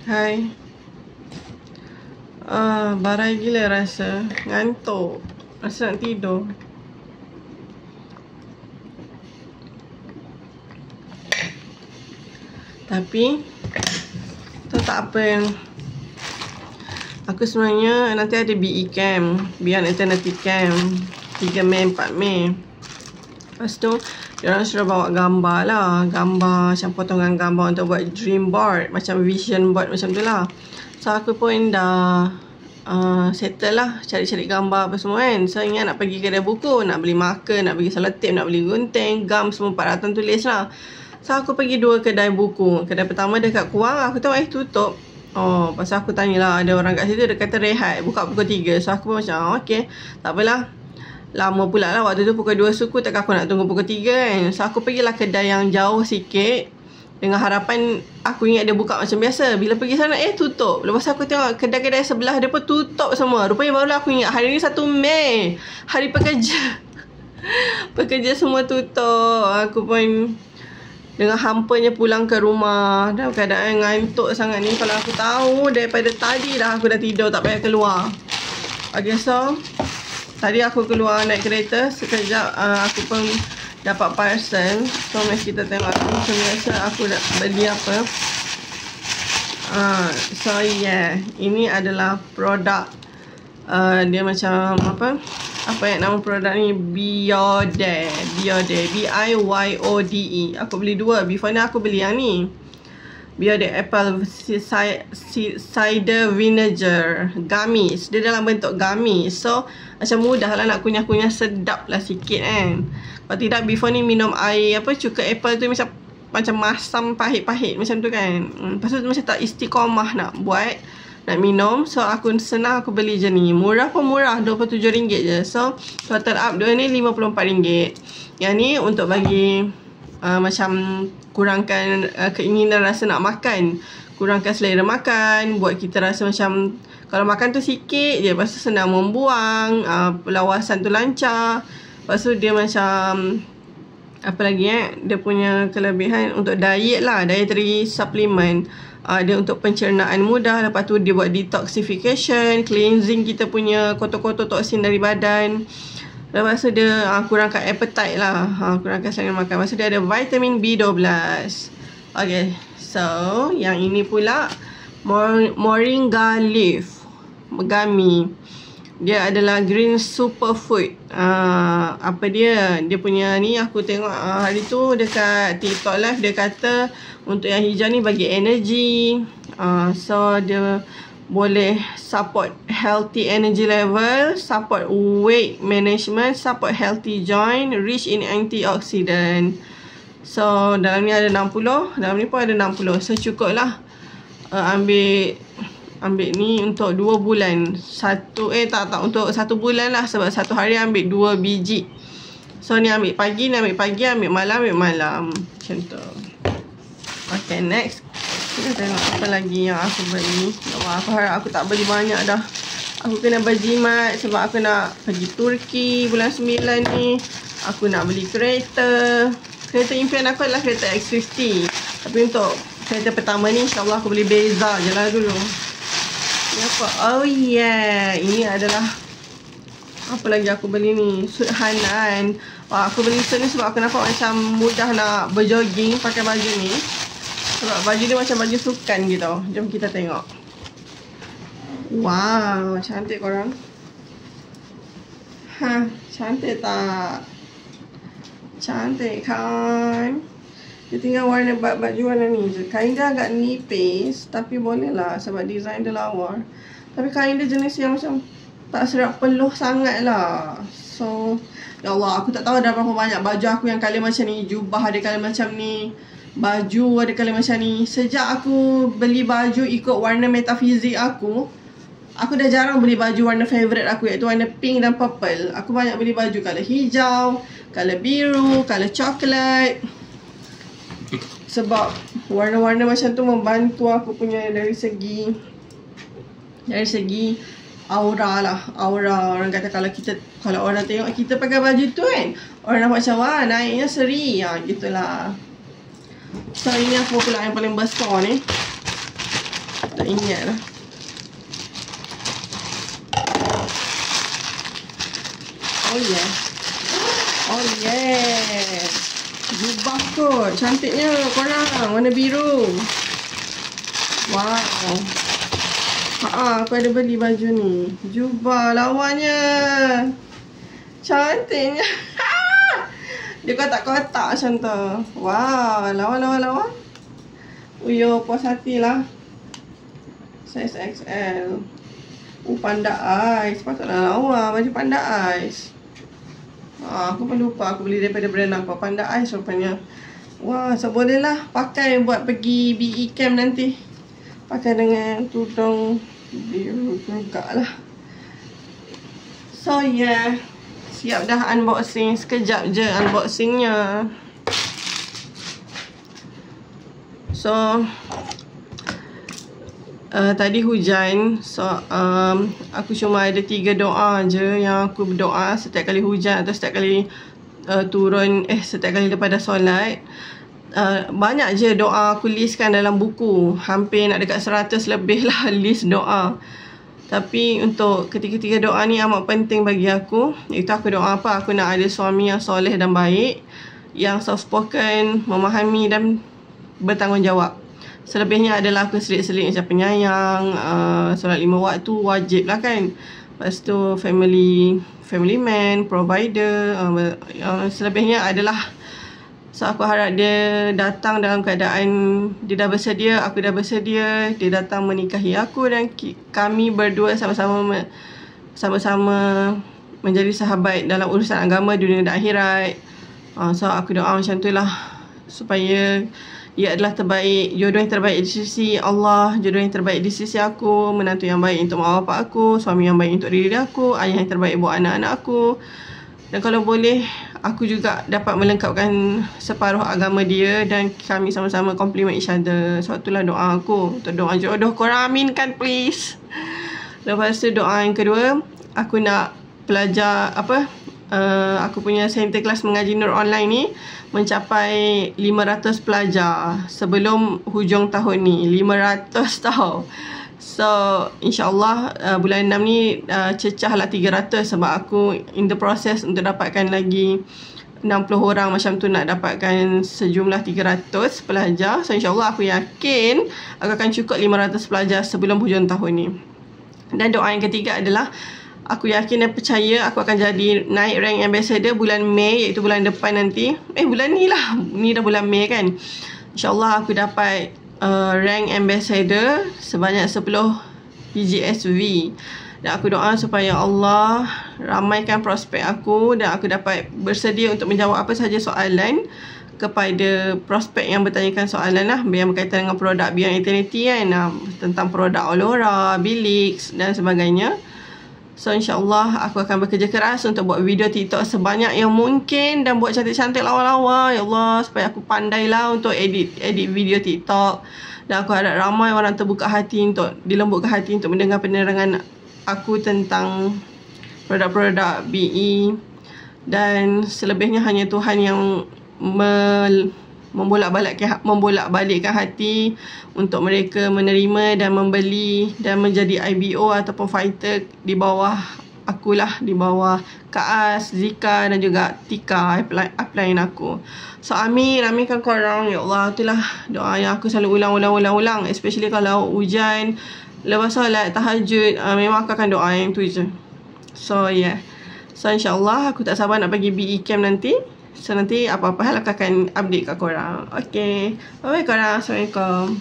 Hai. Barai gila rasa. Ngantuk. Rasa nak tidur. Tapi tu tak apa. Aku sebenarnya nanti ada BE Camp, Beyond Eternity Camp, 3 Mei, 4 Mei. Lepas tu diorang suruh bawa gambar lah. Gambar macam potongan gambar untuk buat dream board, macam vision board macam tu lah. So aku pun dah settle lah, cari-cari gambar apa semua kan. So ingat nak pergi kedai buku, nak beli marker, nak beli selotip, nak beli gunting, gam, semua peralatan tulis lah. So aku pergi 2 kedai buku. Kedai pertama dekat Kuang, aku tengok tutup. Oh, pasal aku tanyalah, ada orang kat situ, dia kata rehat, buka pukul 3. So aku pun macam, okay, tak apalah. Lama pula lah, waktu tu pukul 2 suku, takkan aku nak tunggu pukul 3 kan. So aku pergilah kedai yang jauh sikit, dengan harapan aku ingat dia buka macam biasa. Bila pergi sana, tutup. Lepas aku tengok kedai-kedai sebelah dia pun tutup semua. Rupanya barulah aku ingat, hari ni 1 Mei, hari pekerja. Pekerja semua tutup. Aku pun dengan hampanya pulang ke rumah. Dalam keadaan ngantuk sangat ni. Kalau aku tahu daripada tadi dah aku dah tidur, tak payah keluar. Okay, so tadi aku keluar naik kereta. Sekejap aku pun dapat parcel. So mari kita tengok macam biasa aku dah beli apa. So yeah, ini adalah produk dia macam apa yang nama produk ni, Biode, Biode. Aku beli 2. Before ni aku beli yang ni, Biode Apple Cider Vinegar Gummies. Dia dalam bentuk gummies. So macam mudah lah nak kunyah-kunyah, sedap lah sikit kan. Kalau tidak, before ni minum air cuka apple tu macam masam, pahit-pahit macam tu kan. Lepas tu macam tak istiqomah nak buat, nak minum. So aku senang aku beli je ni. Murah pun murah, RM27 je. So total up 2 ni RM54. Yang ni untuk bagi macam kurangkan keinginan rasa nak makan, kurangkan selera makan, buat kita rasa macam kalau makan tu sikit je, lepas tu senang membuang, lawasan tu lancar. Lepas tu dia macam apa lagi dia punya kelebihan untuk diet lah, dietary supplement. Dia untuk pencernaan mudah. Lepas tu dia buat detoxification, cleansing kita punya kotor-kotor toksin dari badan. Lepas tu dia kurangkan appetite lah, kurangkan selera makan. Lepas tu dia ada vitamin B12. Okay, so yang ini pula Moringa Leaf Gummy. Dia adalah green superfood. Apa dia punya ni, aku tengok hari tu dekat TikTok live, dia kata untuk yang hijau ni bagi energy. So dia boleh support healthy energy level, support weight management, support healthy joint, rich in antioxidant. So dalam ni ada 60, dalam ni pun ada 60. So cukup lah ambil ni untuk 2 bulan. Untuk 1 bulan lah, sebab 1 hari ambil 2 biji. So ni ambil pagi, ambil malam, macam tu. Okay, next kita tengok apa lagi yang aku beli. Aku harap aku tak beli banyak dah. Aku kena berjimat sebab aku nak pergi Turki bulan 9 ni. Aku nak beli kereta. Kereta impian aku adalah kereta X50. Tapi untuk kereta pertama ni, insyaAllah aku beli Beza je lah dulu. Ini apa? Oh yeah, ini adalah apa lagi aku beli ni, suit Hanan. Aku beli suit ni sebab aku nampak macam mudah nak berjogging pakai baju ni. Sebab baju dia macam baju sukan gitu. Jom kita tengok. Wow, cantik korang. Cantik tak? Cantik kan? Dia tinggal warna baju warna ni je. Kain dia agak nipis, tapi boleh lah sebab design dia lawa. Tapi kain dia jenis yang macam tak serap peluh sangat lah. So, ya Allah, aku tak tahu ada berapa banyak baju aku yang colour macam ni. Jubah ada colour macam ni, baju ada colour macam ni. Sejak aku beli baju ikut warna metafizik aku dah jarang beli baju warna favourite aku, iaitu warna pink dan purple. Aku banyak beli baju colour hijau, colour biru, colour coklat. Sebab warna-warna macam tu membantu aku punya dari segi aura lah. Aura, orang kata kalau orang tengok kita pakai baju tu kan, orang nampak macam wah, naiknya seri, gitulah. So ini aku pula yang paling besar ni. Tak ingat lah. Oh yeah. Oh yeah. Jubah kot. Cantiknya korang. Warna biru. Wow. Aku ada beli baju ni. Jubah lawannya. Cantiknya. Dia kotak-kotak macam tu. Wow. Lawan. Uyo, puas hati lah. Saiz XL. Panda Ais. Patutlah lawa baju Panda Ais. Aku pun lupa aku beli daripada brand apa. Panda Ais rupanya. Wah, so boleh lah pakai buat pergi BE camp nanti. Pakai dengan tudung biru juga lah. So yeah, siap dah unboxing. Sekejap je unboxingnya. So tadi hujan. So aku cuma ada 3 doa je yang aku berdoa setiap kali hujan atau setiap kali setiap kali daripada solat. Banyak je doa aku listkan dalam buku. Hampir nak dekat 100 lebih lah list doa. Tapi untuk ketiga-tiga doa ni amat penting bagi aku. Itu aku doa apa? Aku nak ada suami yang soleh dan baik, yang soft spoken, memahami dan bertanggungjawab. Selebihnya adalah aku selit-selit macam penyayang, solat 5 waktu wajib lah kan. Lepas tu family man, provider. Selebihnya adalah, so aku harap dia datang dalam keadaan dia dah bersedia, aku dah bersedia. Dia datang menikahi aku dan kami berdua sama-sama menjadi sahabat dalam urusan agama, dunia dan akhirat. So aku doa macam tu lah, supaya ia adalah terbaik, jodoh yang terbaik di sisi Allah, jodoh yang terbaik di sisi aku, menantu yang baik untuk mak bapak aku, suami yang baik untuk diri aku, ayah yang terbaik buat anak-anak aku. Dan kalau boleh, aku juga dapat melengkapkan separuh agama dia dan kami sama-sama compliment each other. So itulah doa aku untuk doa jodoh. Korang aminkan please. Lepas tu doa yang kedua, aku nak pelajar aku punya center kelas mengaji Nur online ni mencapai 500 pelajar sebelum hujung tahun ni. 500 tau. So insyaAllah bulan 6 ni cecah lah 300, sebab aku in the process untuk dapatkan lagi 60 orang macam tu, nak dapatkan sejumlah 300 pelajar. So insyaAllah aku yakin aku akan cukup 500 pelajar sebelum hujung tahun ni. Dan doa yang ketiga adalah aku yakin dan percaya aku akan jadi naik rank ambassador bulan Mei, iaitu bulan depan nanti. Bulan ni lah. Ni dah bulan Mei kan. InsyaAllah aku dapat rank ambassador sebanyak 10 PGSV. Dan aku doa supaya Allah ramaikan prospek aku dan aku dapat bersedia untuk menjawab apa sahaja soalan kepada prospek yang bertanyakan soalan lah, yang berkaitan dengan produk Beyond Eternity kan, tentang produk Aulora, Bilix dan sebagainya. So insyaAllah aku akan bekerja keras untuk buat video TikTok sebanyak yang mungkin dan buat cantik-cantik lawa-lawa. Ya Allah, supaya aku pandailah untuk edit video TikTok. Dan aku harap ramai orang terbuka hati dilembutkan hati untuk mendengar penerangan aku tentang produk-produk BE. Dan selebihnya hanya Tuhan yang membolak-balikkan hati untuk mereka menerima dan membeli dan menjadi IBO ataupun fighter di bawah akulah, di bawah Kaas, Zika dan juga Tika upline aku. So aminkan korang, ya Allah. Itulah doa yang aku selalu ulang, especially kalau hujan, lepas solat tahajud, memang aku akan doa yang tu je. So yeah, so insyaAllah aku tak sabar nak pergi BE camp nanti. So nanti apa-apa hal aku akan update kat korang. Okay, bye-bye korang. Assalamualaikum.